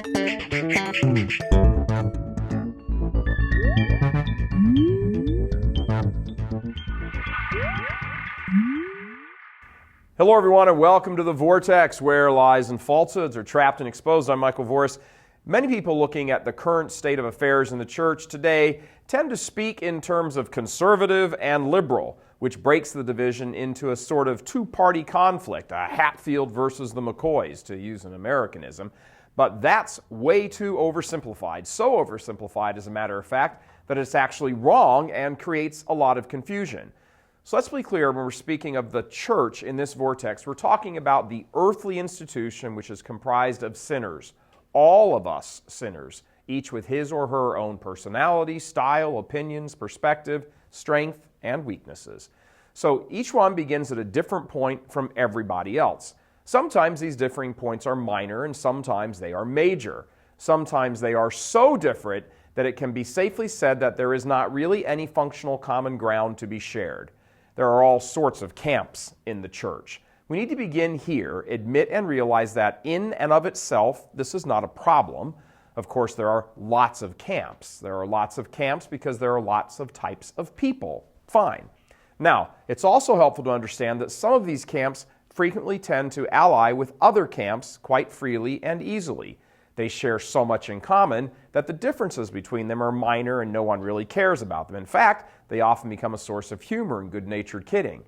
Hello everyone and welcome to The Vortex, where lies and falsehoods are trapped and exposed. I'm Michael Voris. Many people looking at the current state of affairs in the church today tend to speak in terms of conservative and liberal, which breaks the division into a sort of two-party conflict, a Hatfield versus the McCoys, to use an Americanism. But that's way too oversimplified, so oversimplified as a matter of fact, that it's actually wrong and creates a lot of confusion. So let's be clear, when we're speaking of the church in this vortex, we're talking about the earthly institution which is comprised of sinners, all of us sinners, each with his or her own personality, style, opinions, perspective, strength, and weaknesses. So each one begins at a different point from everybody else. Sometimes these differing points are minor and sometimes they are major. Sometimes they are so different that it can be safely said that there is not really any functional common ground to be shared. There are all sorts of camps in the church. We need to begin here, admit and realize that in and of itself, this is not a problem. Of course, there are lots of camps. There are lots of camps because there are lots of types of people. Fine. Now, it's also helpful to understand that some of these camps frequently tend to ally with other camps quite freely and easily. They share so much in common that the differences between them are minor and no one really cares about them. In fact, they often become a source of humor and good-natured kidding.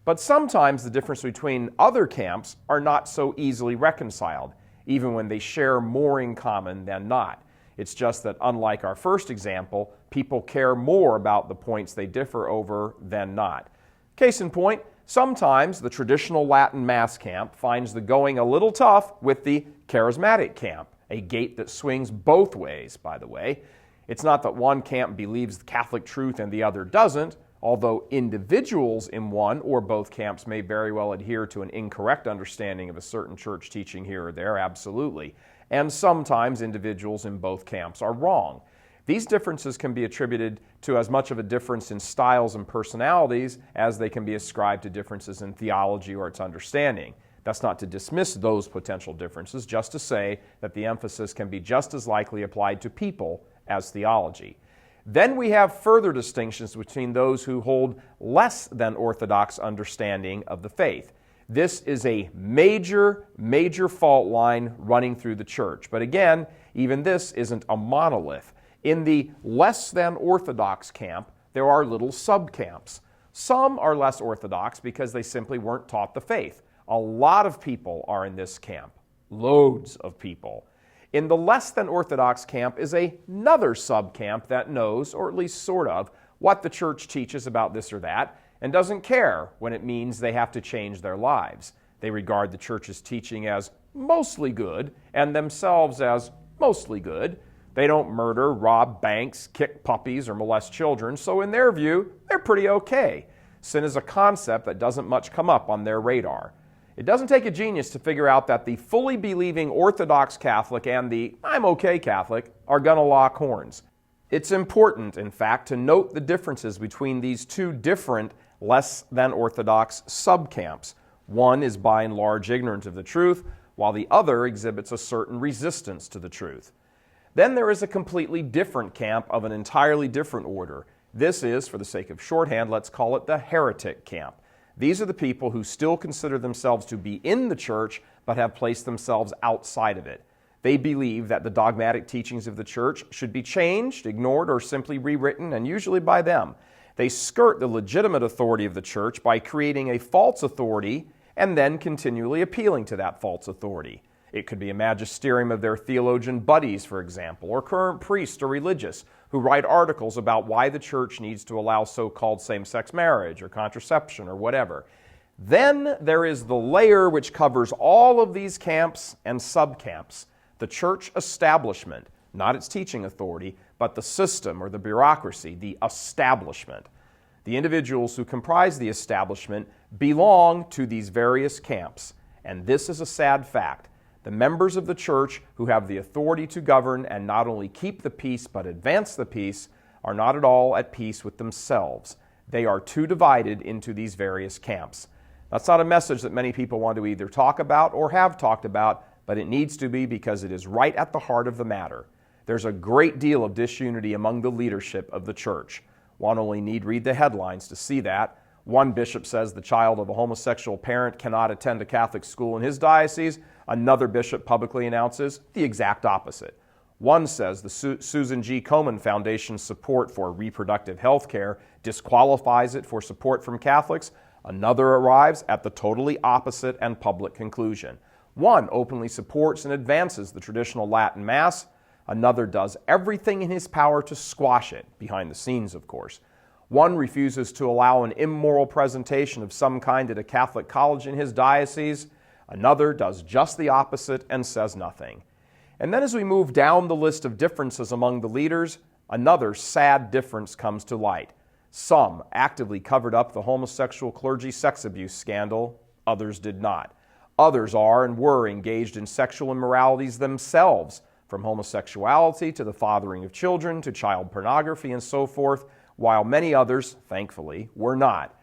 But sometimes the difference between other camps are not so easily reconciled, even when they share more in common than not. It's just that unlike our first example, people care more about the points they differ over than not. Case in point, sometimes the traditional Latin Mass camp finds the going a little tough with the charismatic camp, a gate that swings both ways, by the way. It's not that one camp believes the Catholic truth and the other doesn't, although individuals in one or both camps may very well adhere to an incorrect understanding of a certain church teaching here or there, absolutely. And sometimes individuals in both camps are wrong. These differences can be attributed to as much of a difference in styles and personalities as they can be ascribed to differences in theology or its understanding. That's not to dismiss those potential differences, just to say that the emphasis can be just as likely applied to people as theology. Then we have further distinctions between those who hold less than orthodox understanding of the faith. This is a major fault line running through the church. But again, even this isn't a monolith. In the less than orthodox camp, there are little subcamps. Some are less orthodox because they simply weren't taught the faith. A lot of people are in this camp. Loads of people. In the less than orthodox camp is another subcamp that knows, or at least sort of, what the church teaches about this or that, and doesn't care when it means they have to change their lives. They regard the church's teaching as mostly good, and themselves as mostly good. They don't murder, rob banks, kick puppies, or molest children, so in their view, they're pretty okay. Sin is a concept that doesn't much come up on their radar. It doesn't take a genius to figure out that the fully believing Orthodox Catholic and the I'm okay Catholic are gonna lock horns. It's important, in fact, to note the differences between these two different less than Orthodox subcamps. One is by and large ignorant of the truth, while the other exhibits a certain resistance to the truth. Then there is a completely different camp of an entirely different order. This is, for the sake of shorthand, let's call it the heretic camp. These are the people who still consider themselves to be in the church, but have placed themselves outside of it. They believe that the dogmatic teachings of the church should be changed, ignored, or simply rewritten, and usually by them. They skirt the legitimate authority of the church by creating a false authority and then continually appealing to that false authority. It could be a magisterium of their theologian buddies, for example, or current priests or religious who write articles about why the church needs to allow so-called same-sex marriage or contraception or whatever. Then there is the layer which covers all of these camps and subcamps, the church establishment, not its teaching authority, but the system or the bureaucracy, the establishment. The individuals who comprise the establishment belong to these various camps, and this is a sad fact. The members of the church who have the authority to govern and not only keep the peace but advance the peace are not at all at peace with themselves. They are too divided into these various camps. That's not a message that many people want to either talk about or have talked about, but it needs to be because it is right at the heart of the matter. There's a great deal of disunity among the leadership of the church. One only need read the headlines to see that. One bishop says the child of a homosexual parent cannot attend a Catholic school in his diocese. Another bishop publicly announces the exact opposite. One says the Susan G. Komen Foundation's support for reproductive health care disqualifies it for support from Catholics. Another arrives at the totally opposite and public conclusion. One openly supports and advances the traditional Latin Mass. Another does everything in his power to squash it, behind the scenes, of course. One refuses to allow an immoral presentation of some kind at a Catholic college in his diocese. Another does just the opposite and says nothing. And then as we move down the list of differences among the leaders, another sad difference comes to light. Some actively covered up the homosexual clergy sex abuse scandal, others did not. Others are and were engaged in sexual immoralities themselves, from homosexuality to the fathering of children to child pornography and so forth, while many others, thankfully, were not.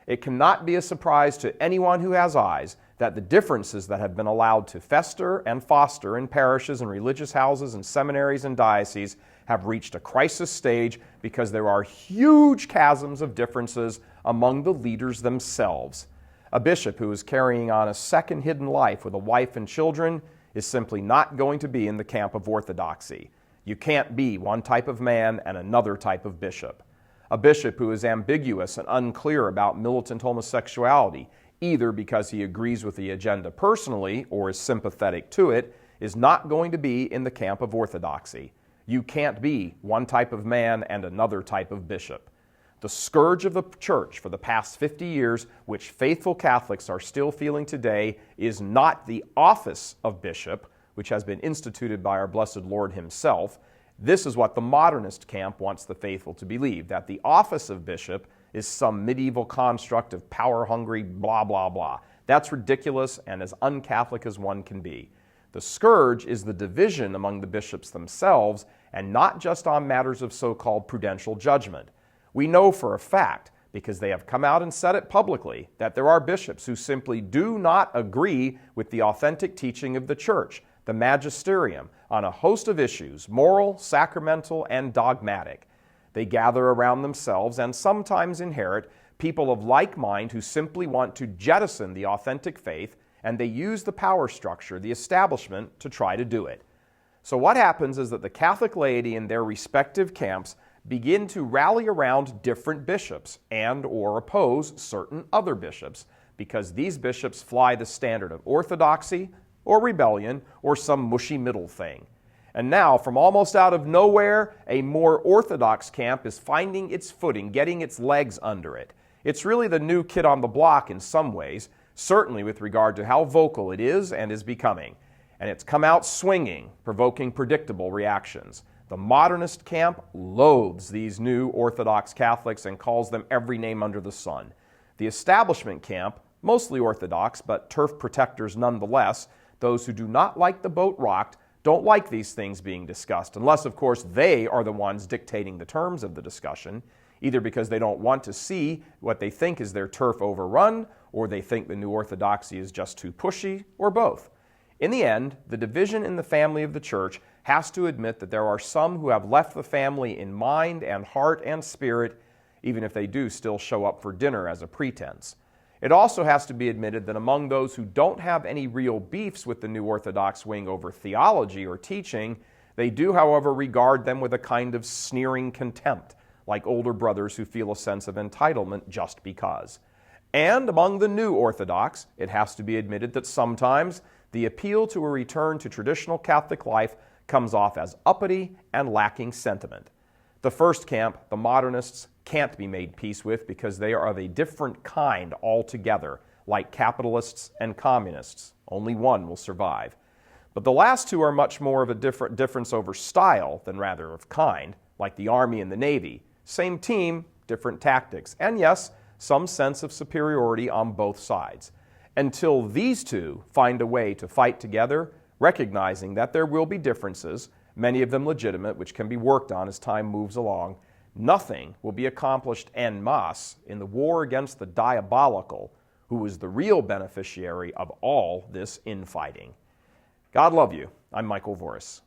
It cannot be a surprise to anyone who has eyes that the differences that have been allowed to fester and foster in parishes and religious houses and seminaries and dioceses have reached a crisis stage because there are huge chasms of differences among the leaders themselves. A bishop who is carrying on a second hidden life with a wife and children is simply not going to be in the camp of orthodoxy. You can't be one type of man and another type of bishop. A bishop who is ambiguous and unclear about militant homosexuality, either because he agrees with the agenda personally or is sympathetic to it, is not going to be in the camp of orthodoxy. You can't be one type of man and another type of bishop. The scourge of the church for the past 50 years, which faithful Catholics are still feeling today, is not the office of bishop, which has been instituted by our blessed Lord himself. This is what the modernist camp wants the faithful to believe, that the office of bishop is some medieval construct of power-hungry blah, blah, blah. That's ridiculous and as un-Catholic as one can be. The scourge is the division among the bishops themselves and not just on matters of so-called prudential judgment. We know for a fact, because they have come out and said it publicly, that there are bishops who simply do not agree with the authentic teaching of the Church, the magisterium, on a host of issues, moral, sacramental, and dogmatic. They gather around themselves and sometimes inherit people of like mind who simply want to jettison the authentic faith, and they use the power structure, the establishment, to try to do it. So what happens is that the Catholic laity in their respective camps begin to rally around different bishops and or oppose certain other bishops because these bishops fly the standard of orthodoxy or rebellion or some mushy middle thing. And now, from almost out of nowhere, a more orthodox camp is finding its footing, getting its legs under it. It's really the new kid on the block in some ways, certainly with regard to how vocal it is and is becoming. And it's come out swinging, provoking predictable reactions. The modernist camp loathes these new Orthodox Catholics and calls them every name under the sun. The establishment camp, mostly Orthodox but turf protectors nonetheless, those who do not like the boat rocked, don't like these things being discussed, unless, of course, they are the ones dictating the terms of the discussion, either because they don't want to see what they think is their turf overrun, or they think the new orthodoxy is just too pushy, or both. In the end, the division in the family of the Church has to admit that there are some who have left the family in mind and heart and spirit, even if they do still show up for dinner as a pretense. It also has to be admitted that among those who don't have any real beefs with the New Orthodox wing over theology or teaching, they do, however, regard them with a kind of sneering contempt, like older brothers who feel a sense of entitlement just because. And among the New Orthodox, it has to be admitted that sometimes the appeal to a return to traditional Catholic life comes off as uppity and lacking sentiment. The first camp, the modernists, can't be made peace with because they are of a different kind altogether, like capitalists and communists. Only one will survive. But the last two are much more of a difference over style than rather of kind, like the Army and the Navy. Same team, different tactics, and yes, some sense of superiority on both sides. Until these two find a way to fight together, recognizing that there will be differences, many of them legitimate, which can be worked on as time moves along, nothing will be accomplished en masse in the war against the diabolical, who is the real beneficiary of all this infighting. God love you. I'm Michael Voris.